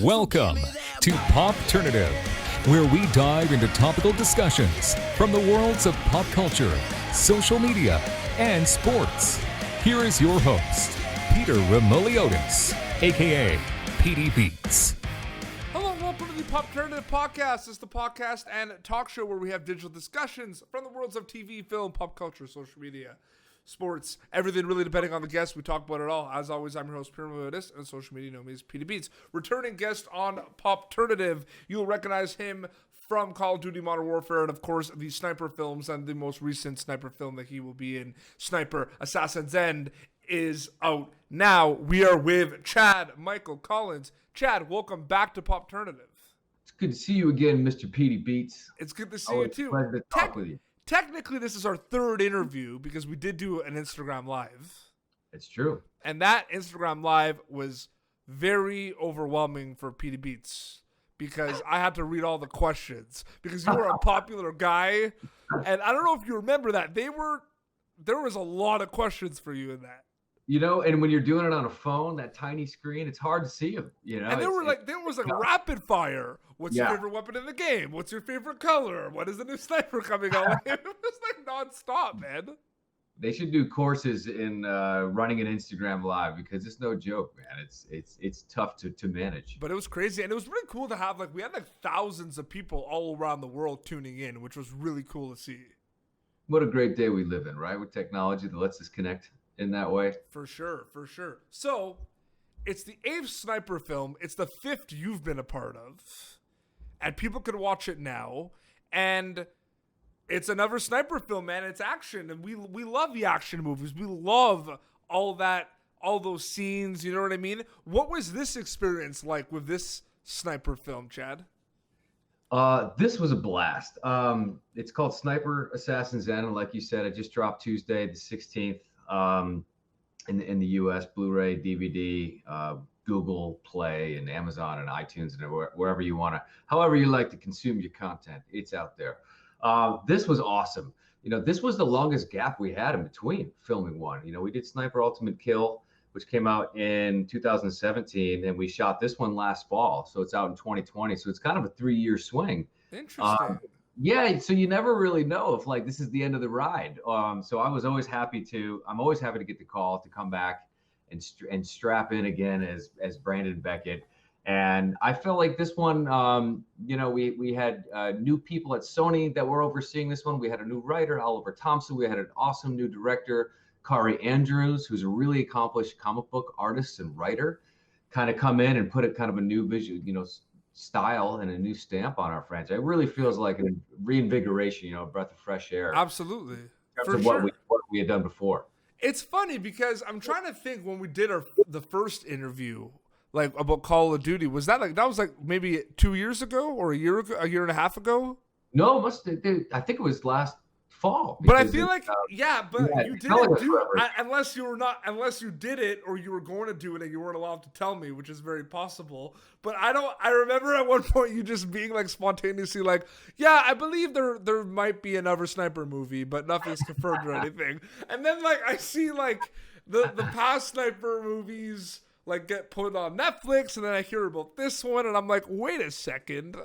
Welcome to Popternative, where we dive into topical discussions from the worlds of pop culture, social media, and sports. Here is your host, Peter Remoliotis, aka PD Beats. Hello and welcome to the Popternative podcast. This is the podcast and talk show where we have digital discussions from the worlds of TV, film, pop culture, social media, sports, everything really depending on the guest. We talk about it all. As always, I'm your host, Peter Remoliotis, and on social media, you know me as PD Beats. Returning guest on Popternative, you'll recognize him from Call of Duty Modern Warfare and, of course, the Sniper films, and the most recent Sniper film that he will be in, Sniper Assassin's End, is out now. We are with Chad Michael Collins. Chad, welcome back to Popternative. It's good to see you again, Mr. PD Beats. It's good to see you too. Pleasure to talk with you. Technically, this is our third interview because we did do an Instagram Live. It's true. And that Instagram Live was very overwhelming for PD Beats because I had to read all the questions because you were a popular guy. And I don't know if you remember that. There was a lot of questions for you in that. You know, and when you're doing it on a phone, that tiny screen, it's hard to see them. You know, and there was rapid fire. What's your favorite weapon in the game? What's your favorite color? What is the new sniper coming out? It was like nonstop, man. They should do courses in running an Instagram Live because it's no joke, man. It's tough to manage. But it was crazy, and it was really cool to have we had thousands of people all around the world tuning in, which was really cool to see. What a great day we live in, right? With technology that lets us connect in that way. For sure. So, it's the 8th Sniper film. It's the 5th you've been a part of. And people can watch it now. And it's another Sniper film, man. It's action. And we love the action movies. We love all those scenes. You know what I mean? What was this experience like with this Sniper film, Chad? This was a blast. It's called Sniper Assassin's End. And like you said, it just dropped Tuesday, the 16th. In the U.S., Blu-ray, DVD, Google Play, and Amazon, and iTunes, and wherever you want to, however you like to consume your content, it's out there. This was awesome. You know, this was the longest gap we had in between filming one. You know, we did Sniper Ultimate Kill, which came out in 2017, and we shot this one last fall, so it's out in 2020. So it's kind of a 3-year swing. Interesting. Yeah, so you never really know if this is the end of the ride. So I'm always happy to get the call to come back and strap in again as Brandon Beckett. And I felt like this one, we had new people at Sony that were overseeing this one. We had a new writer, Oliver Thompson. We had an awesome new director, Kari Andrews, who's a really accomplished comic book artist and writer, kind of come in and put a kind of a new visual, style and a new stamp on our franchise. It really feels like a reinvigoration, a breath of fresh air. Absolutely. For sure. What we had done before. It's funny because I'm trying to think when we did the first interview, about Call of Duty, was that was maybe 2 years ago or a year and a half ago? No, I think it was last fall. But I feel you didn't do it unless you did it or you were going to do it and you weren't allowed to tell me, which is very possible. But I remember at one point you just being spontaneously I believe there might be another Sniper movie, but nothing's confirmed or anything. And then I see the past Sniper movies get put on Netflix, and then I hear about this one and I'm like, wait a second,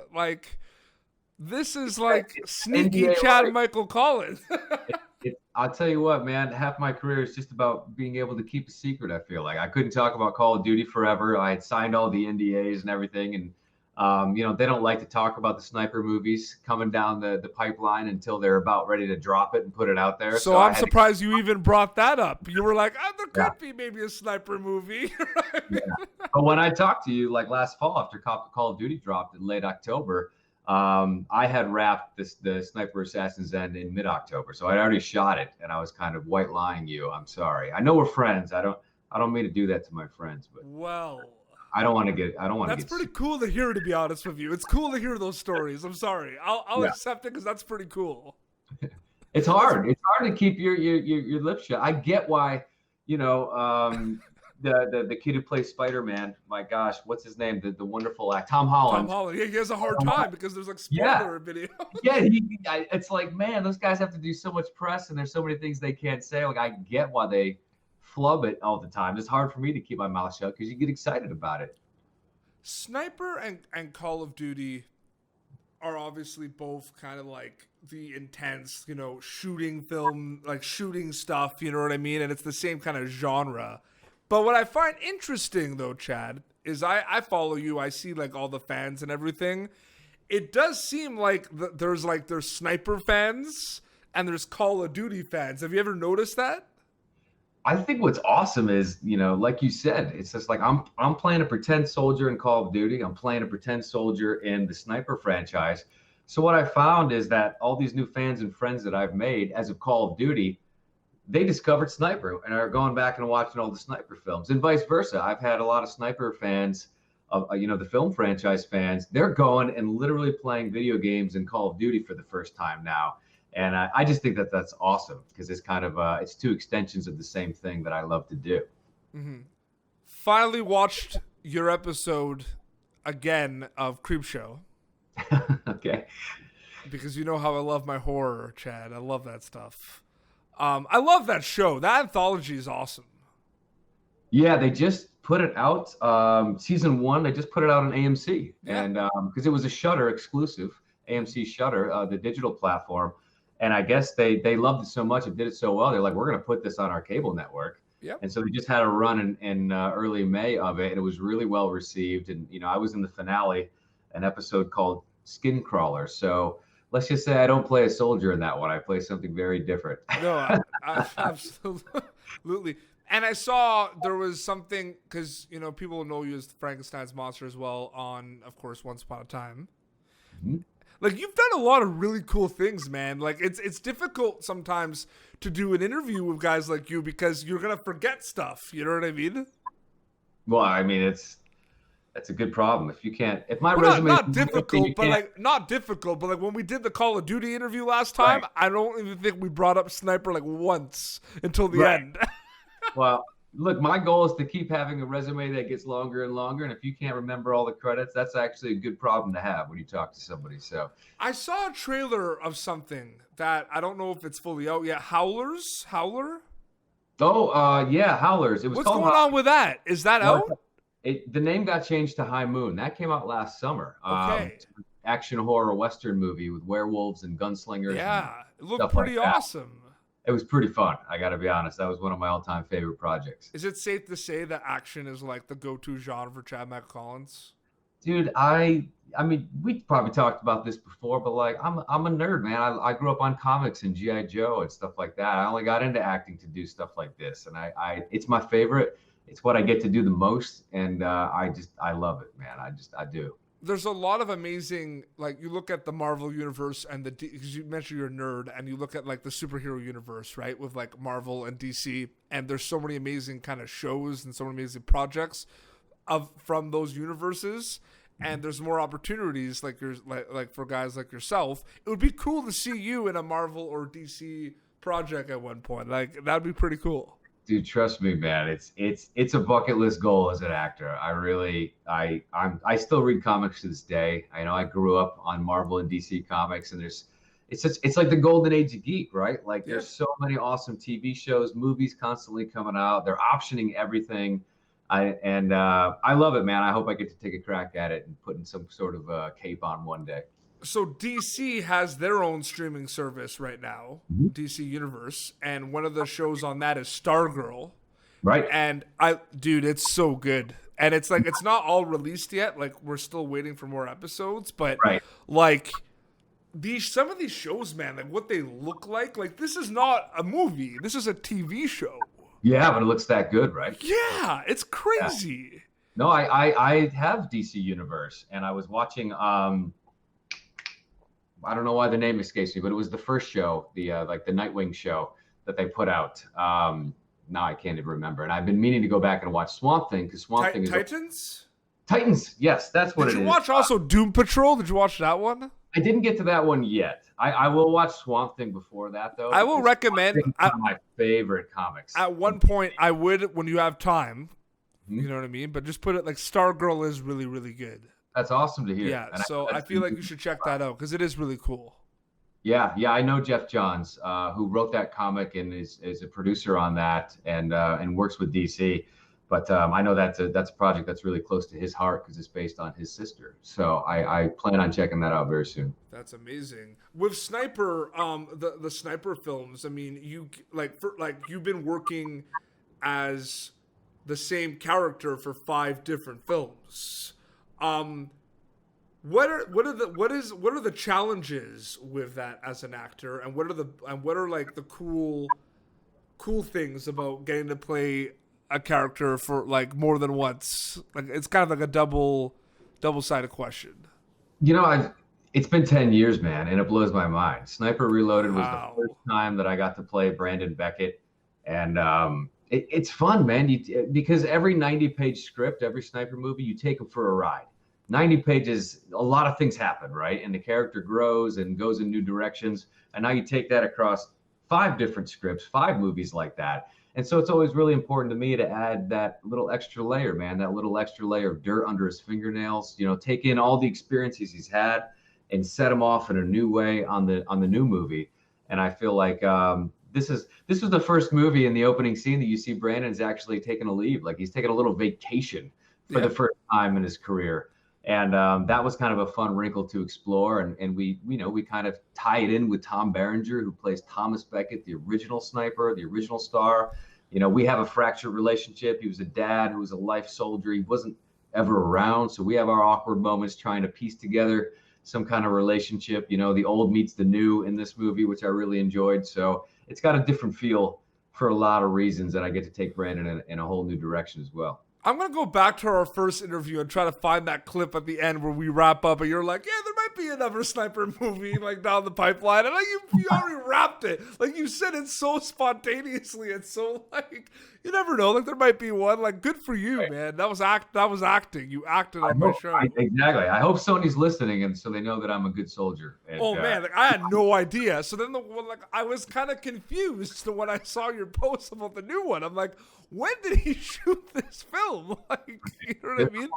this is sneaky Chad Michael Collins. I'll tell you what, man, half my career is just about being able to keep a secret. I feel like I couldn't talk about Call of Duty forever. I had signed all the NDAs and everything. And, they don't like to talk about the Sniper movies coming down the pipeline until they're about ready to drop it and put it out there. So I'm surprised you even brought that up. You were like, there could be maybe a Sniper movie. Yeah. But when I talked to you last fall after Call of Duty dropped in late October, I had wrapped the Sniper Assassin's End in mid-October, so I'd already shot it, and I was kind of white lying you. I'm sorry. I know we're friends. I don't mean to do that to my friends, but I don't want to get. That's pretty cool to hear, to be honest with you. It's cool to hear those stories. I'm sorry. I'll accept it because that's pretty cool. It's hard. It's hard to keep your lips shut. I get why. The kid who plays Spider-Man, my gosh, what's his name? The wonderful actor, Tom Holland. Yeah, he has a hard time because there's spoiler video. Yeah, it's man, those guys have to do so much press and there's so many things they can't say. I get why they flub it all the time. It's hard for me to keep my mouth shut because you get excited about it. Sniper and Call of Duty are obviously both kind of like the intense, shooting film, like shooting stuff, you know what I mean? And it's the same kind of genre. But what I find interesting though, Chad, is I follow you, I see like all the fans and everything. It does seem like there's Sniper fans and there's Call of Duty fans. Have you ever noticed that? I think what's awesome is, like you said, it's just like I'm playing a pretend soldier in Call of Duty. I'm playing a pretend soldier in the Sniper franchise. So what I found is that all these new fans and friends that I've made as of Call of Duty, they discovered Sniper and are going back and watching all the Sniper films, and vice versa. I've had a lot of Sniper fans of, the film franchise fans. They're going and literally playing video games in Call of Duty for the first time now. And I just think that that's awesome because it's kind of it's two extensions of the same thing that I love to do. Mm-hmm. Finally watched your episode again of Creepshow. Okay. Because you know how I love my horror, Chad. I love that stuff. I love that show. That anthology is awesome. Yeah, they just put it out. Season 1, they just put it out on AMC. Yeah. And because it was a Shudder exclusive, AMC Shudder, the digital platform. And I guess they loved it so much, it did it so well, they're like, we're going to put this on our cable network. Yep. And so they just had a run in early May of it, and it was really well received. And, I was in the finale, an episode called Skin Crawler. So let's just say I don't play a soldier in that one. I play something very different. No, I absolutely. And I saw there was something, because, people know you as Frankenstein's monster as well on, of course, Once Upon a Time. Mm-hmm. Like, you've done a lot of really cool things, man. Like, it's difficult sometimes to do an interview with guys like you because you're going to forget stuff. You know what I mean? Well, I mean, that's a good problem. If my well, resume not difficult, but like when we did the Call of Duty interview last time, right. I don't even think we brought up Sniper like once until the end. Well, look, my goal is to keep having a resume that gets longer and longer. And if you can't remember all the credits, that's actually a good problem to have when you talk to somebody. So I saw a trailer of something that I don't know if it's fully out yet. Howler? Oh, yeah, Howlers. What's going on with that? Is that out? The name got changed to High Moon. That came out last summer. Okay. Action horror Western movie with werewolves and gunslingers. Yeah, it looked pretty awesome. It was pretty fun. I got to be honest. That was one of my all-time favorite projects. Is it safe to say that action is like the go-to genre for Chad Michael Collins? Dude, I mean, we probably talked about this before, but like, I'm a nerd, man. I grew up on comics and G.I. Joe and stuff like that. I only got into acting to do stuff like this, and it's my favorite. It's what I get to do the most, and I love it, man. I do. There's a lot of amazing, like, you look at the Marvel universe and because you mentioned you're a nerd, and you look at like the superhero universe, right, with like Marvel and DC, and there's so many amazing kind of shows and so many amazing projects from those universes, and there's more opportunities like for guys like yourself. It would be cool to see you in a Marvel or DC project at one point. Like, that'd be pretty cool. Dude, trust me, man. It's a bucket list goal as an actor. I still read comics to this day. I grew up on Marvel and DC comics, and it's like the golden age of geek, right? Like, there's so many awesome TV shows, movies constantly coming out. They're optioning everything. I love it, man. I hope I get to take a crack at it and put in some sort of cape on one day. So DC has their own streaming service right now, DC Universe, and one of the shows on that is Stargirl. Right. And dude, it's so good. And it's like, it's not all released yet. Like, we're still waiting for more episodes, but like some of these shows, man, like what they look like this is not a movie. This is a TV show. Yeah, but it looks that good, right? Yeah, it's crazy. Yeah. No, I have DC Universe, and I was watching, I don't know why the name escapes me, but it was the first show, the Nightwing show that they put out. Now I can't even remember. And I've been meaning to go back and watch Swamp Thing, because Swamp Thing is Titans? Titans, yes, that's what it is. Did you watch also Doom Patrol? Did you watch that one? I didn't get to that one yet. I will watch Swamp Thing before that, though. I will recommend. One of my favorite comics. At one point, I would, when you have time, you know what I mean? But just put it like Stargirl is really, really good. That's awesome to hear. Yeah, and so I feel like you should check that out because it is really cool. Yeah, I know Jeff Johns, who wrote that comic and is a producer on that and works with DC. But I know that's a project that's really close to his heart because it's based on his sister. So I plan on checking that out very soon. That's amazing. With Sniper, the Sniper films. I mean, you've been working as the same character for 5 different films. What are the challenges with that as an actor, and what are like the cool things about getting to play a character for like more than once? Like, it's kind of like a double-sided question. It's been 10 years, man, and it blows my mind. Sniper Reloaded was Wow. the first time that I got to play Brandon Beckett, and it's fun, man. Because every 90-page script, every Sniper movie, you take them for a ride. 90 pages, a lot of things happen, right? And the character grows and goes in new directions. And now you take that across 5 different scripts, 5 movies like that. And so it's always really important to me to add that little extra layer, man, that little extra layer of dirt under his fingernails, take in all the experiences he's had and set him off in a new way on the new movie. And I feel like this was the first movie in the opening scene that you see Brandon's actually taking a leave. Like, he's taking a little vacation for the first time in his career. And that was kind of a fun wrinkle to explore. And we kind of tie it in with Tom Berenger, who plays Thomas Beckett, the original Sniper, the original star. We have a fractured relationship. He was a dad who was a life soldier. He wasn't ever around. So we have our awkward moments trying to piece together some kind of relationship. The old meets the new in this movie, which I really enjoyed. So it's got a different feel for a lot of reasons, and I get to take Brandon in a whole new direction as well. I'm going to go back to our first interview and try to find that clip at the end where we wrap up and you're like, yeah, there might be another Sniper movie like down the pipeline. And like you already wrapped it. Like, you said it so spontaneously and so like, you never know. Like, there might be one. Like, good for you, man. That was acting. You acted on my show. Exactly. I hope Sony's listening, and so they know that I'm a good soldier. And, man, like, I had no idea. So then I was kind of confused when I saw your post about the new one. I'm like, when did he shoot this film? Like, you know what I mean?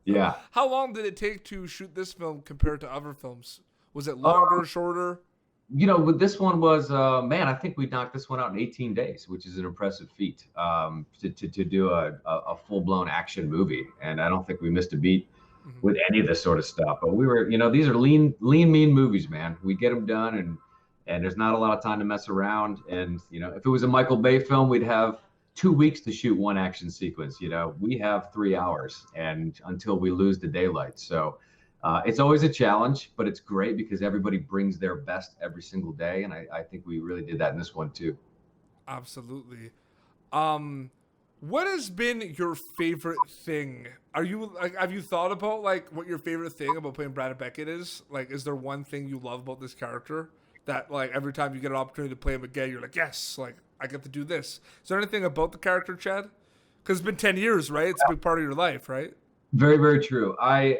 Yeah. How long did it take to shoot this film compared to other films? Was it longer, shorter? With this one was, I think we knocked this one out in 18 days, which is an impressive feat to do a full-blown action movie. And I don't think we missed a beat with any of this sort of stuff. But we were, these are lean, mean movies, man. We get them done, and there's not a lot of time to mess around. And, if it was a Michael Bay film, we'd have 2 weeks to shoot one action sequence. We have 3 hours and until we lose the daylight. So it's always a challenge, but it's great because everybody brings their best every single day. And I think we really did that in this one too. Absolutely. What has been your favorite thing? Have you thought about like what your favorite thing about playing Brandon Beckett is? Like, is there one thing you love about this character that like every time you get an opportunity to play him again, you're like, yes, like I get to do this. Is there anything about the character, Chad? Because it's been 10 years, right? It's a big part of your life, right? Very, very true. I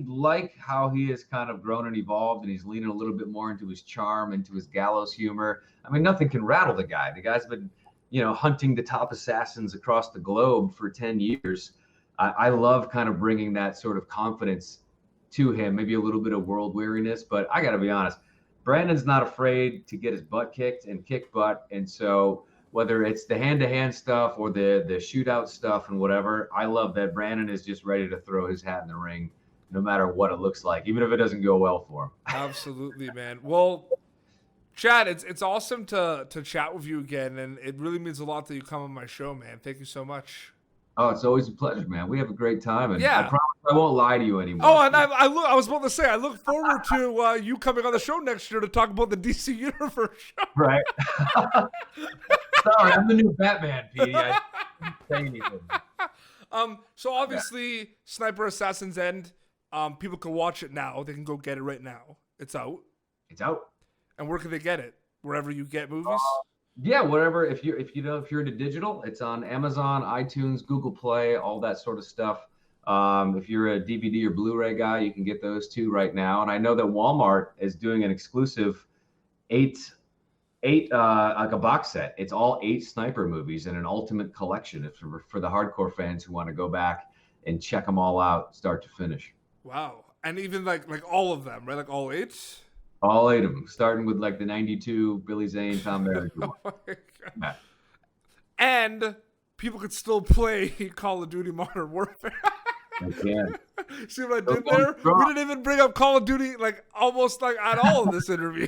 like how he has kind of grown and evolved, and he's leaning a little bit more into his charm, into his gallows humor. I mean, nothing can rattle the guy. The guy's been, hunting the top assassins across the globe for 10 years. I love kind of bringing that sort of confidence to him, maybe a little bit of world weariness, but I got to be honest, Brandon's not afraid to get his butt kicked and kick butt. And so whether it's the hand-to-hand stuff or the shootout stuff and whatever, I love that Brandon is just ready to throw his hat in the ring, no matter what it looks like, even if it doesn't go well for him. Absolutely, man. Well, Chad, it's awesome to chat with you again, and it really means a lot that you come on my show, man. Thank you so much. Oh, it's always a pleasure, man. We have a great time, and yeah. I promise I won't lie to you anymore. Oh, and I was about to say, I look forward to you coming on the show next year to talk about the DC Universe show. Right. Sorry, I'm the new Batman, Petey. I didn't say anything. So obviously, Sniper Assassin's End. People can watch it now. They can go get it right now. It's out. It's out. And where can they get it? Wherever you get movies. Yeah, whatever. If you're into digital, it's on Amazon, iTunes, Google Play, all that sort of stuff. If you're a DVD or Blu-ray guy, you can get those too right now. And I know that Walmart is doing an exclusive eight like a box set. It's all 8 Sniper movies in an ultimate collection. It's for the hardcore fans who want to go back and check them all out, start to finish. Wow. And even like all of them, right? Like all 8? All 8 of them, starting with like the 92 Billy Zane, Tom Berenger. Oh my God. And people could still play Call of Duty Modern Warfare. I can. See what I did there? We didn't even bring up Call of Duty almost at all in this interview.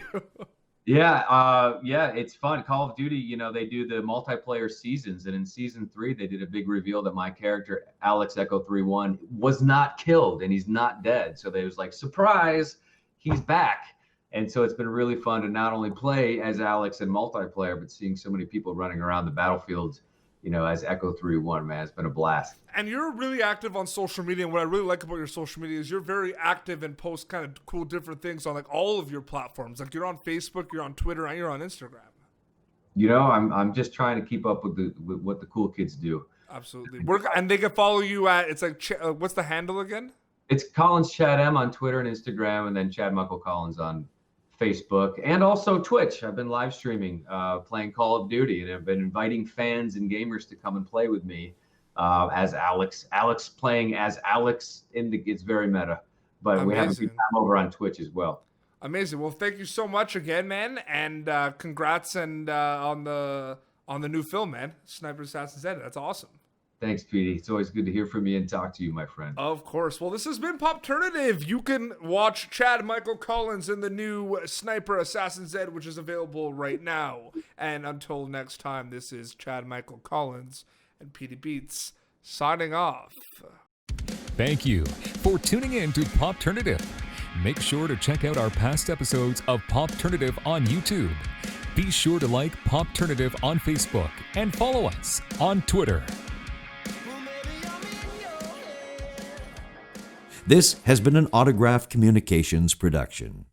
Yeah, it's fun. Call of Duty, they do the multiplayer seasons, and in season 3, they did a big reveal that my character, Alex Echo 31, was not killed and he's not dead. So they was like, surprise, he's back. And so it's been really fun to not only play as Alex in multiplayer, but seeing so many people running around the battlefields, as Echo 31, man. It's been a blast. And you're really active on social media. And what I really like about your social media is you're very active and post kind of cool different things on all of your platforms. Like you're on Facebook, you're on Twitter, and you're on Instagram. I'm just trying to keep up with what the cool kids do. Absolutely. And they can follow you at, it's what's the handle again? It's Collins Chad M on Twitter and Instagram, and then Chad Michael Collins on Facebook, and also Twitch. I've been live streaming, playing Call of Duty, and I've been inviting fans and gamers to come and play with me as Alex. Alex playing as Alex it's very meta, but Amazing. We have a good time over on Twitch as well. Amazing. Well, thank you so much again, man, and congrats on the new film, man. Sniper Assassin's End. That's awesome. Thanks, Petey. It's always good to hear from you and talk to you, my friend. Of course. Well, this has been Popternative. You can watch Chad Michael Collins in the new Sniper Assassin's End, which is available right now. And until next time, this is Chad Michael Collins and Petey Beats signing off. Thank you for tuning in to Popternative. Make sure to check out our past episodes of Popternative on YouTube. Be sure to like Popternative on Facebook and follow us on Twitter. This has been an Autograph Communications production.